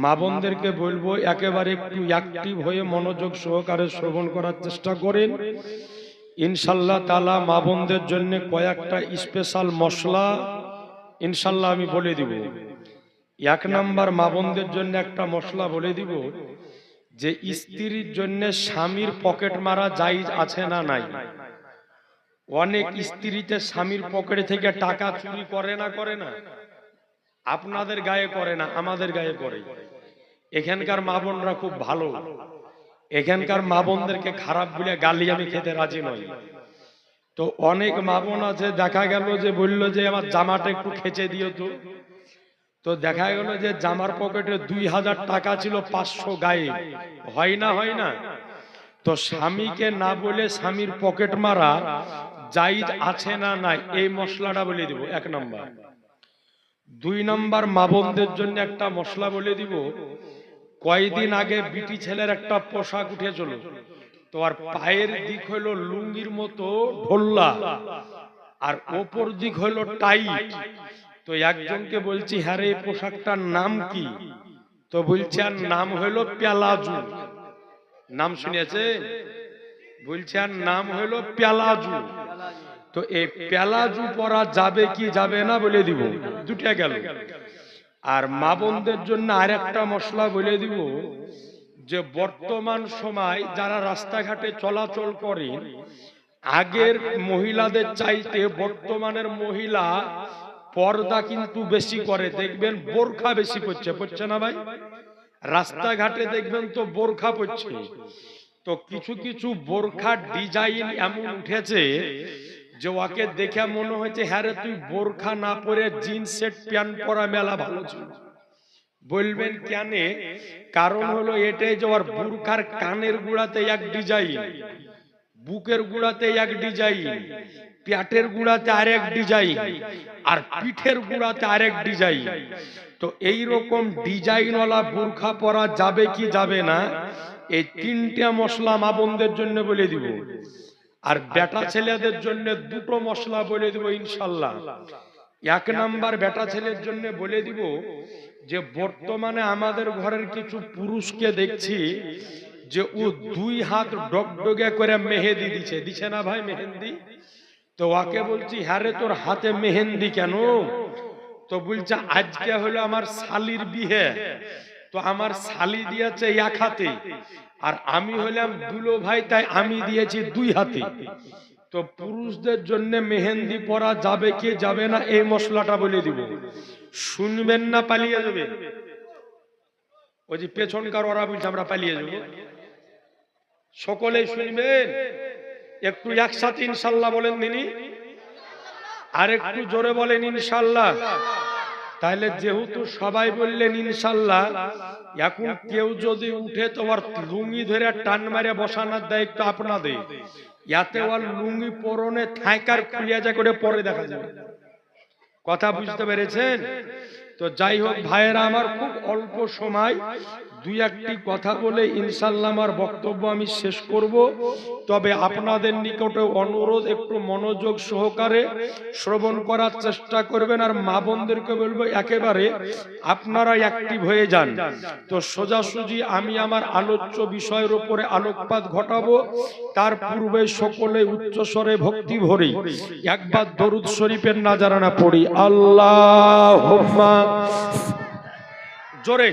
মা বোনদেরকে বলবো একেবারে একটু অ্যাক্টিভ হয়ে মনোযোগ সহকারে শ্রবণ করার চেষ্টা করেন। ইনশাআল্লাহ তাআলা মা বোনদের জন্য কয়েকটা স্পেশাল মশলা ইনশাআল্লাহ আমি বলে দিব। এক নাম্বার, মা বোনদের জন্য একটা মশলা বলে দিব যে স্ত্রীর জন্য স্বামীর পকেট মারা জায়েজ আছে না নাই। অনেক স্ত্রীতে স্বামীর পকেট থেকে টাকা চুরি করে না, আপনাদের গায়ে করে না, আমাদের গায়ে করে। এখানকার মা বোনরা খুব ভালো, এখানকার মা বোনদেরকে খারাপ বলে গালি আমি খেতে রাজি নই। তো অনেক মা বোন আছে দেখা গেল যে বলল যে আমার জামাটা একটু খেচে দিও, তো দেখা গেল যে জামার পকেটে 2000 টাকা ছিল, 500 গায়ে। হয় না? তো স্বামীকে না বলে স্বামীর পকেট মারা জায়েজ আছে না নাই, এই মশলাটা বলে দিব এক নাম্বার। দুই নাম্বার, মা বোনদের জন্য একটা মশলা বলে দিব। কয়েকদিন আগে বিটি ছেলের একটা পোশাক উঠেছিল, তো আর পায়ের দিক হলো লুঙ্গির মতো ঢোল্লা আর ওপর দিক হলো টাইট। তো একজনকে বলছি, হ্যাঁ রে এই পোশাকটার নাম কি? তো বলছে আর নাম হলো প্যালাজু। নাম শুনেছে? বলছে আর নাম হলো প্যালাজু। তো এই প্যালাজু পরা যাবে কি যাবে না বলে দিব, দুটা গেল। আর মা বোনদের জন্য আর একটা মশলা বলে দিব যে বর্তমান সময় যারা রাস্তাঘাটে চলাচল করে, আগের মহিলাদের চাইতে বর্তমানের মহিলা পর্দা কিন্তু বেশি করে। দেখবেন বোরখা বেশি পড়ছে না ভাই? রাস্তাঘাটে দেখবেন তো বোরখা পড়ছে। তো কিছু বোরখার ডিজাইন এমন উঠেছে যে ওকে দেখে মনে হয়েছে হ্যাঁ রে তুই বোরখা না পরে জিন্স সেট প্যান্ট পরা মেলা ভালো ছিল। বলবেন কেন? কারণ হলো এটাই যে ওর বোরখার কানের গুড়াতে এক ডিজাইন, বুকের গুড়াতে এক ডিজাইন, পেটের গুড়াতে আরেক ডিজাইন, আর পিঠের গুড়াতে আরেক ডিজাইন। তো এই রকম ডিজাইনওয়ালা বোরখা পরা যাবে কি যাবে না, এই তিনটা মশলা মা বোনদের জন্য বলে দিব। আর বেটা ছেলেদের জন্য দুটো মশলা বলে দিব ইনশাআল্লাহ। এক নাম্বার, বেটা ছেলের জন্য বলে দিব যে বর্তমানে আমাদের ঘরের কিছু পুরুষকে দেখছি যে ও 2 হাত ডগডগে করে মেহেদি দিছে না ভাই, মেহেন্দি। তো ওকে বলছি হ্যাঁ রে তোর হাতে মেহেন্দি কেন? তো বলছে আজকে হলো আমার শালির বিয়ে, তো আমার শালি দিয়েছে এক হাতে, আর আমি হলাম দুলো ভাই, তাই আমি দিয়েছি 2 হাতে। তো পুরুষদের জন্য মেহেন্দি পরা যাবে কি যাবে না, এই মশলাটা বলে দিব। শুনবেন না পালিয়ে যাবে? ওই যে পেছনকার ওরা বলছে আমরা পালিয়ে যাব। সকলেই শুনবেন, একটু একসাথে ইনশাআল্লাহ বলেন দিনি, আর একটু জোরে বলেন ইনশাআল্লাহ। তাহলে যেহেতু সবাই বললেন ইনশাআল্লাহ, এখন কেউ যদি উঠে তো আর লুঙ্গি ধরে টান মারে বসানোর দায়িত্ব আপনাদের। ইয়াতে ওর লুঙ্গি পরনে থাইকার খুলিয়া যা করে পরে দেখা যাবে। কথা বুঝতে পেরেছেন? তো যাই হোক ভাইয়েরা আমার, খুব অল্প সময় 2-1টি কথা বলে ইনশাআল্লাহ আমার বক্তব্য আমি শেষ করব। তবে আপনাদের নিকটে অনুরোধ, একটু মনোযোগ সহকারে শ্রবণ করার চেষ্টা করবেন। আর মা বোনদেরকে বলবো একেবারে আপনারা অ্যাক্টিভ হয়ে যান। তো সোজাসুজি আমি আমার আলোচ্য বিষয়ের উপরে আলোকপাত ঘটাবো। তার পূর্বে সকলে উচ্চস্বরে ভক্তি ভরে একবার দরুদ শরীফের নাজারানা পড়ি। আল্লাহুম্মা জোরে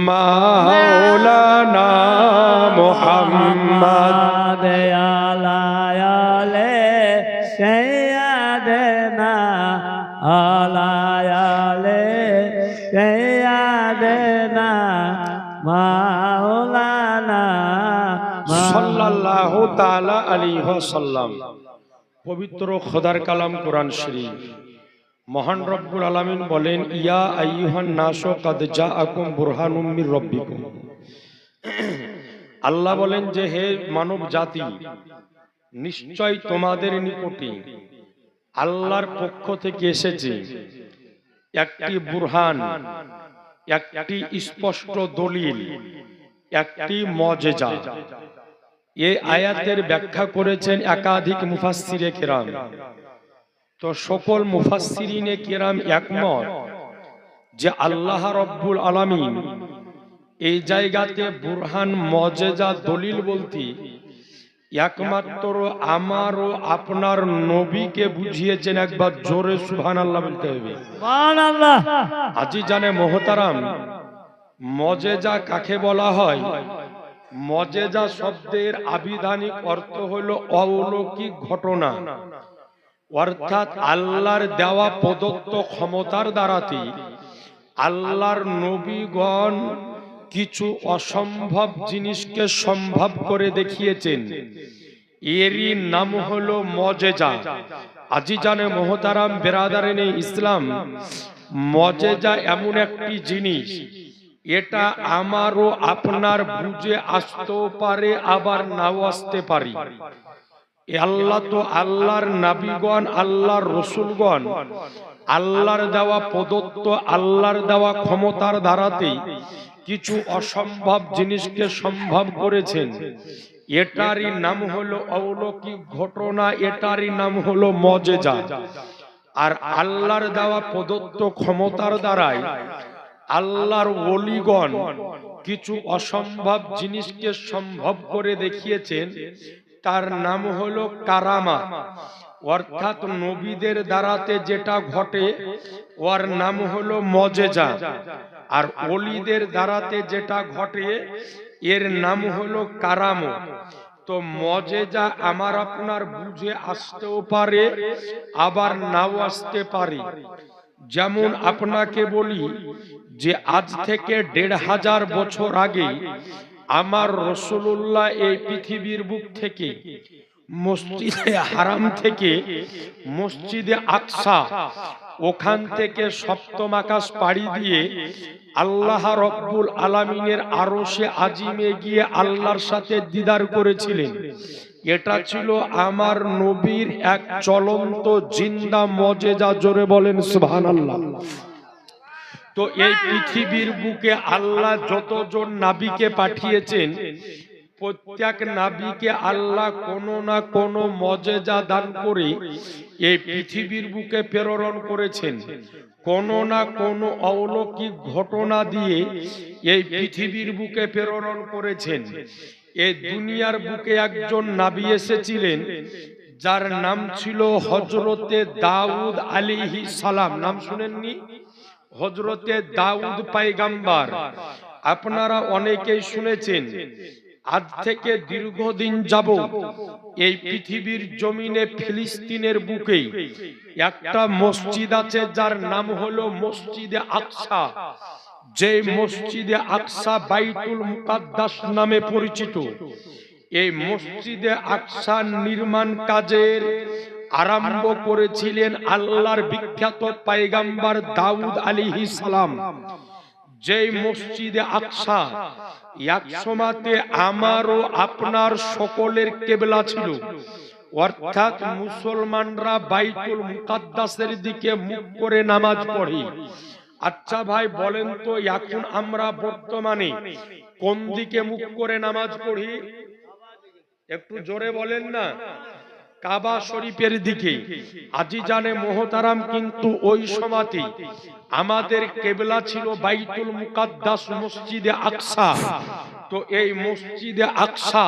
মাওলানা মুহাম্মদ আলায়ালে সাইয়্যিদানা আলায়ালে সাইয়্যিদানা মাওলানা সাল্লাল্লাহু তাআলা আলাইহি ওয়াসাল্লাম। পবিত্র খোদার কালাম কোরআন শরীফ। মহান রব্বুল আলামিন বলেন, ইয়া আইয়ুহান নাসু কাদ জাআকুম বুরহানুম মির রাব্বিকুম। আল্লাহ বলেন যে হে মানব জাতি, নিশ্চয় তোমাদের নিকটে আল্লাহর পক্ষ থেকে এসেছে একটি বুরহান, একটি স্পষ্ট দলিল, একটি মুজিজা। এই আয়াতের ব্যাখ্যা করেছেন একাধিক মুফাসসিরে কেরাম। তো সকল মুফাসসিরিনে কেরাম একমত যে আল্লাহ রব্বুল আলামিন এই জায়গাতে বুরহান মুজিজা দলিল বলতে একমাত্র আমার ও আপনার নবীকে বুঝিয়েছেন। একবার জোরে সুবহানাল্লাহ বলতে হবে। সুবহানাল্লাহ। আজিজানে মোহতারাম, মুজিজা কাকে বলা হয়? মুজিজা শব্দের আবিধানিক অর্থ হলো অলৌকিক ঘটনা, অর্থাৎ আল্লাহর দেওয়া প্রদত্ত ক্ষমতার দ্বারাতে আল্লাহর নবীগণ কিছু অসম্ভব জিনিসকে সম্ভব করে দেখিয়েছেন, এরই নাম হলো মুজিজা। আজিজানে মোহতারাম, বেরাদারানে ইসলাম, মুজিজা এমন একটি জিনিস, এটা আমারও আপনার বুঝে আসতেও পারে, আবার নাও আসতে পারে। আল্লাহ তো আল্লাহর নবীগণ, আল্লাহর রসুলগণ আল্লাহর দেওয়া প্রদত্ত, আল্লাহর দেওয়া ক্ষমতার দ্বারাতেই কিছু অসম্ভব জিনিসকে সম্ভব করেছেন। এটারই নাম হলো অলৌকিক ঘটনা, এটারই নাম হলো মুজিজা। আর আল্লাহর দেওয়া প্রদত্ত ক্ষমতার দ্বারাই আল্লাহর ওলিগণ কিছু অসম্ভব জিনিসকে সম্ভব করে দেখিয়েছেন, তার নাম হলো কারামা। অর্থাৎ নবীদের দ্বারাতে যেটা ঘটে ওর নাম হলো মুজিজা, আর ওলিদের দ্বারাতে যেটা ঘটে এর নাম হলো কারামত। তো মুজিজা আমার আপনার বুঝে আসতেও পারে, আবার নাও আসতে পারে। যেমন আপনাকে বলি যে আজ থেকে ১৫০০ বছর আগে আমার রাসূলুল্লাহ এই পৃথিবীর বুক থেকে মসজিদে হারাম থেকে মসজিদে আকসা, ওখান থেকে সপ্তম আকাশ পাড়ি দিয়ে আল্লাহ রব্বুল আলামিনের আরশে আজিমে গিয়ে আল্লাহর সাথে দিদার করেছিলেন। এটা ছিল আমার নবীর এক চলন্ত জিন্দা মুজিজা। জোরে বলেন সুবহানাল্লাহ। তো এই পৃথিবীর বুকে আল্লাহ যতজন নবীকে পাঠিয়েছেন, প্রত্যেক নবীকে আল্লাহ কোনো না কোনো মুজিজা দান করে এই পৃথিবীর বুকে প্রেরণ করেছেন। কোনো না কোনো অলৌকিক ঘটনা দিয়ে এই পৃথিবীর বুকে প্রেরণ করেছেন। এই দুনিয়ার বুকে একজন নবী এসেছিলেন, যার নাম ছিল হযরতে দাউদ আলাইহিস সালাম। নাম শুনেননি? হযরতে দাউদ পয়গম্বর আপনারা অনেকেই শুনেছেন। আজ থেকে দীর্ঘদিন যাবত এই পৃথিবীর জমিনে ফিলিস্তিনের বুকে একটা মসজিদ আছে, যার নাম হলো মসজিদে আকসা। যে মসজিদে আকসা বাইতুল মুকাদ্দাস নামে পরিচিত। এই মসজিদে আকসা নির্মাণ কাজের আরম্ভ করেছিলেন আল্লাহর বিখ্যাত পয়গম্বর দাউদ আলাইহিস সালাম। যেই মসজিদে আকসা একসময়তে আমারও আপনার সকলের কিবলা ছিল, অর্থাৎ মুসলমানরা বাইতুল মুকাদ্দাসের দিকে মুখ করে নামাজ পড়ে। আচ্ছা ভাই বলেন তো, এখন আমরা বর্তমানে কোন দিকে মুখ করে নামাজ পড়ি? একটু জোরে বলেন না। কাবা শরীফের দিকে। আজিজানে মোহতারাম, কিন্তু ওই সময়তে আমাদের কিবলা ছিল বাইতুল মুকাদ্দাস, মসজিদে আকসা। তো এই মসজিদে আকসা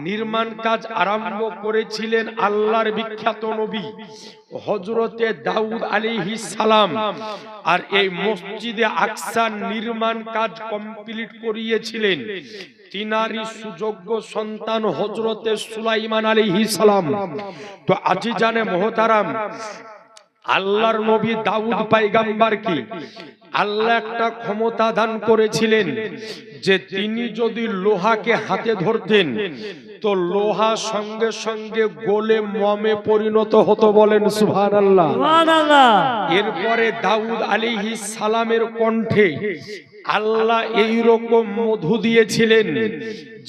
নির্মাণ কাজ আরম্ভ করেছিলেন আল্লাহর বিখ্যাত নবী হযরতে দাউদ আলাইহিস সালাম। আর এই মসজিদে আকসা নির্মাণ কাজ কমপ্লিট করিয়েছিলেন তিনারই সুযোগ্য সন্তান হযরতে সুলাইমান আলাইহিস সালাম। তো আজিজানে মোহতারাম, আল্লাহর নবী দাউদ পয়গম্বরকে আল্লাহ একটা ক্ষমতা দান করেছিলেন যে তিনি যদি লোহাকে হাতে ধরতেন তো লোহা সঙ্গে সঙ্গে গলে মোমে পরিণত হতো। বলেন সুবহানাল্লাহ। এরপরে দাউদ আলাইহিস সালামের কণ্ঠে আল্লাহ এইরকম মধু দিয়েছিলেন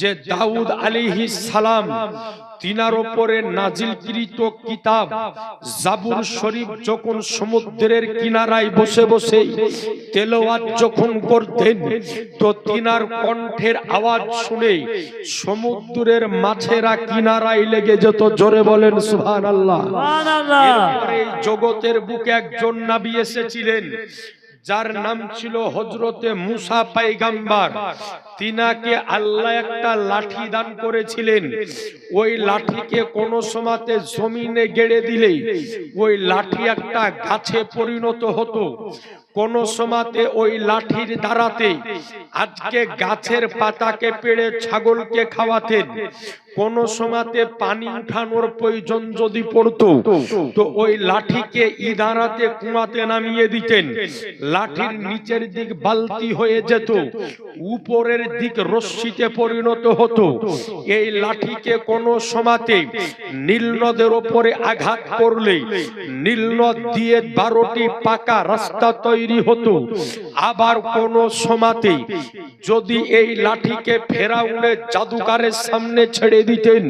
যে দাউদ আলাইহিস সালাম তিনার উপরে নাজিলকৃত কিতাব জাবুর শরীফ যখন সমুদ্রের কিনারায় বসে বসে তেলাওয়াত যখন করতেন, তো তিনার কণ্ঠের আওয়াজ শুনে সমুদ্রের মাছেরা কিনারায় লেগে যেত। জোরে বলেন সুবহানাল্লাহ। এরপরে জগতের বুকে একজন নবী এসেছিলেন, যার নাম ছিল হযরতে মুসা পয়গম্বর, তিনাকে আল্লাহ একটা লাঠি দান করেছিলেন। ওই লাঠিকে কোন সময়তে জমিনে গেড়ে দিলে ওই লাঠি একটা গাছে পরিণত হতো। কোন সময়তে ওই লাঠির দ্বারাতে আজকে গাছের পাতাকে পেড়ে ছাগলকে খাওয়াতেন। কোন সময়তে পানি উঠানোর প্রয়োজন যদি পড়তো তো ওই লাঠিকে ইদারাতে কুয়াতে নামিয়ে দিতেন। লাঠির নিচের দিক বালতি হয়ে যেত, উপরের দিক রশ্মিতে পরিণত হতো। এই লাঠিকে কোন সময়তে নীল নদের উপরে আঘাত করলে নীল নদ দিয়ে 12টি পাকা রাস্তা তৈরি হতো। আবার কোন সময়তে যদি এই লাঠিকে ফেরাউনের জাদুকারের সামনে ছেড়ে দিতেন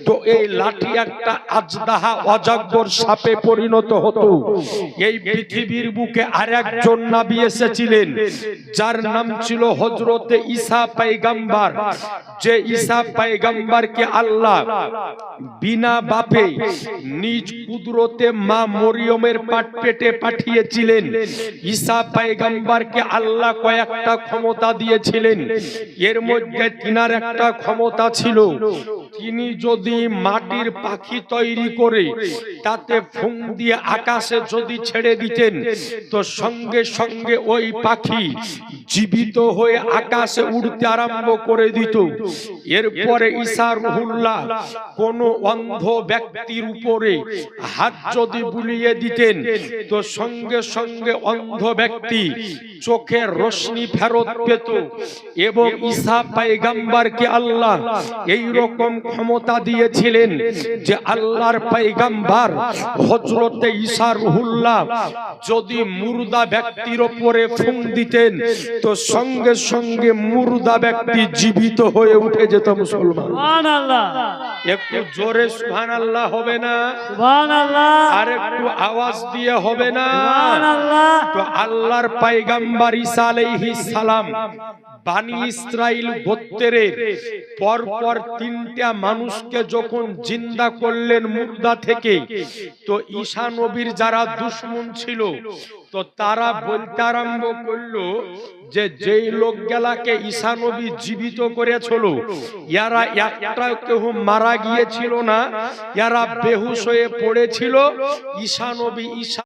তো এই লাঠি একটা আজদাহা অজগর সাপে পরিণত হতো। এই পৃথিবীর বুকে আরেকজন নবী এসেছিলেন যার নাম ছিল হযরতে ঈসা পয়গম্বর। যে ঈসা পয়গম্বরকে আল্লাহ বিনা বাপে নিজ কুদরতে মা মরিয়মের পেটে পাঠিয়েছিলেন। ঈসা পয়গম্বরকে আল্লাহ কয়েকটা ক্ষমতা দিয়েছিলেন। এর মধ্যে তিনার একটা ক্ষমতা ছিল, তিনি যদি মাটির পাখি তৈরি করে তাতে ফুঁক দিয়ে আকাশে যদি ছেড়ে দিতেন তো সঙ্গে সঙ্গে ওই পাখি জীবিত হয়ে আকাশে উড়তে আরম্ভ করে দিত। এরপরে ঈসা রুহুল্লাহ কোন অন্ধ ব্যক্তির উপরে হাত যদি বুলিয়ে দিতেন তো সঙ্গে সঙ্গে অন্ধ ব্যক্তি চোখের রশ্মি ফেরত পেত। এবং ঈসা পয়গম্বরকে আল্লাহ এই রকম ক্ষমতা দিয়েছিলেন যে আল্লাহর পয়গম্বর হযরতে ঈসা রুহুল্লাহ যদি মুর্দা ব্যক্তির উপরে ফুঁক দিতেন তো সঙ্গে সঙ্গে মুর্দা ব্যক্তি জীবিত হয়ে উঠে যেত। মুসলমান সুবহানাল্লাহ, একটু জোরে সুবহানাল্লাহ হবে না? সুবহানাল্লাহ, আর একটু আওয়াজ দিয়ে হবে না? সুবহানাল্লাহ। তো আল্লাহর পয়গম্বর ঈসা আলাইহিস সালাম বানি ইসরাইল গোত্রের পরপর 3টা মানুষকে যখন জিন্দা করলেন মুর্দা থেকে, তো ঈসা নবীর যারা দুশমন ছিল তো তারা বলতে আরম্ভ করলো যে যেই লোকগুলাকে ঈসা নবী জীবিত করেছিল এরা একটা কেউ মারা গিয়েছিল না, এরা বেহুশ হয়ে পড়েছিল। ঈসা নবী ঈসা